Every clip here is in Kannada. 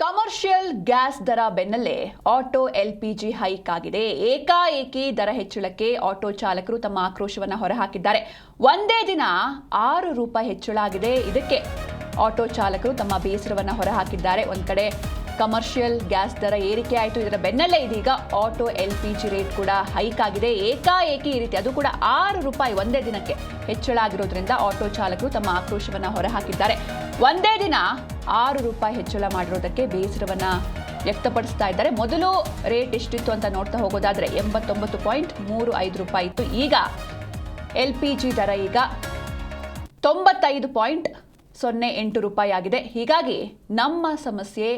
ಕಮರ್ಷಿಯಲ್ ಗ್ಯಾಸ್ ದರ ಬೆನ್ನಲ್ಲೇ ಆಟೋ ಎಲ್ಪಿಜಿ ಹೈಕ್ ಆಗಿದೆ. ಏಕಾಏಕಿ ದರ ಹೆಚ್ಚಳಕ್ಕೆ ಆಟೋ ಚಾಲಕರು ತಮ್ಮ ಆಕ್ರೋಶವನ್ನು ಹೊರಹಾಕಿದ್ದಾರೆ. ಒಂದೇ ದಿನ 6 ರೂಪಾಯಿ ಹೆಚ್ಚಳ ಆಗಿದೆ. ಇದಕ್ಕೆ ಆಟೋ ಚಾಲಕರು ತಮ್ಮ ಬೇಸರವನ್ನು ಹೊರಹಾಕಿದ್ದಾರೆ. ಒಂದು ಕಡೆ ಕಮರ್ಷಿಯಲ್ ಗ್ಯಾಸ್ ದರ ಏರಿಕೆ ಆಯಿತು, ಇದರ ಬೆನ್ನಲ್ಲೇ ಇದೀಗ ಆಟೋ ಎಲ್ಪಿಜಿ ರೇಟ್ ಕೂಡ ಹೈಕ್ ಆಗಿದೆ. ಏಕಾಏಕಿ ಈ ರೀತಿ ಅದು ಕೂಡ 6 ರೂಪಾಯಿ ಒಂದೇ ದಿನಕ್ಕೆ ಹೆಚ್ಚಳ ಆಗಿರೋದ್ರಿಂದ ಆಟೋ ಚಾಲಕರು ತಮ್ಮ ಆಕ್ರೋಶವನ್ನು ಹೊರಹಾಕಿದ್ದಾರೆ. ಒಂದೇ ದಿನ 6 ರೂಪಾಯಿ ಹೆಚ್ಚಳ ಮಾಡಿರೋದಕ್ಕೆ ಬೇಸರವನ್ನ ವ್ಯಕ್ತಪಡಿಸ್ತಾ ಇದ್ದಾರೆ. ಮೊದಲು ರೇಟ್ ಎಷ್ಟಿತ್ತು ಅಂತ ನೋಡ್ತಾ ಹೋಗೋದಾದ್ರೆ 89.35 ರೂಪಾಯಿ ಇತ್ತು. ಈಗ ಎಲ್ಪಿಜಿ ದರ ಈಗ 95.08 ರೂಪಾಯಿ ಆಗಿದೆ. ಹೀಗಾಗಿ ನಮ್ಮ ಸಮಸ್ಯೆ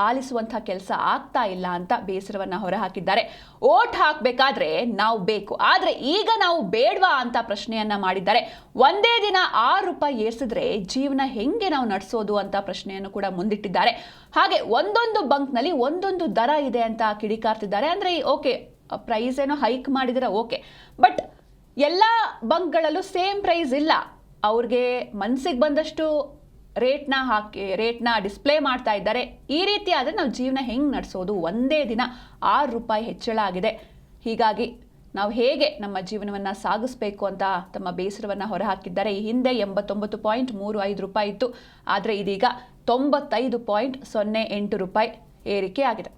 ಆಲಿಸುವಂತಹ ಕೆಲಸ ಆಗ್ತಾ ಇಲ್ಲ ಅಂತ ಬೇಸರವನ್ನ ಹೊರಹಾಕಿದ್ದಾರೆ. ಓಟ್ ಹಾಕಬೇಕಾದ್ರೆ ನಾವು ಬೇಕು, ಆದ್ರೆ ಈಗ ನಾವು ಬೇಡವಾ ಅಂತ ಪ್ರಶ್ನೆಯನ್ನ ಮಾಡಿದ್ದಾರೆ. ಒಂದೇ ದಿನ 6 ರೂಪಾಯಿ ಏರಿಸಿದ್ರೆ ಜೀವನ ಹೆಂಗೆ ನಾವು ನಡೆಸೋದು ಅಂತ ಪ್ರಶ್ನೆಯನ್ನು ಕೂಡ ಮುಂದಿಟ್ಟಿದ್ದಾರೆ. ಹಾಗೆ ಒಂದೊಂದು ಬಂಕ್ನಲ್ಲಿ ಒಂದೊಂದು ದರ ಇದೆ ಅಂತ ಕಿಡಿಕಾರ್ತಿದ್ದಾರೆ. ಅಂದ್ರೆ ಓಕೆ, ಪ್ರೈಸ್ ಏನೋ ಹೈಕ್ ಮಾಡಿದ್ರೆ ಓಕೆ, ಬಟ್ ಎಲ್ಲ ಬಂಕ್ಗಳಲ್ಲೂ ಸೇಮ್ ಪ್ರೈಸ್ ಇಲ್ಲ. ಅವ್ರಿಗೆ ಮನಸ್ಸಿಗೆ ಬಂದಷ್ಟು ರೇಟ್ನ ಡಿಸ್ಪ್ಲೇ ಮಾಡ್ತಾ ಇದ್ದಾರೆ. ಈ ರೀತಿ ಆದರೆ ನಾವು ಜೀವನ ಹೆಂಗೆ ನಡೆಸೋದು? ಒಂದೇ ದಿನ 6 ರೂಪಾಯಿ ಹೆಚ್ಚಳ ಆಗಿದೆ. ಹೀಗಾಗಿ ನಾವು ಹೇಗೆ ನಮ್ಮ ಜೀವನವನ್ನು ಸಾಗಿಸ್ಬೇಕು ಅಂತ ತಮ್ಮ ಬೇಸರವನ್ನು ಹೊರಹಾಕಿದ್ದಾರೆ. ಈ ಹಿಂದೆ 89.35 ರೂಪಾಯಿ ಇತ್ತು, ಆದರೆ ಇದೀಗ 95.08 ರೂಪಾಯಿ ಏರಿಕೆ ಆಗಿದೆ.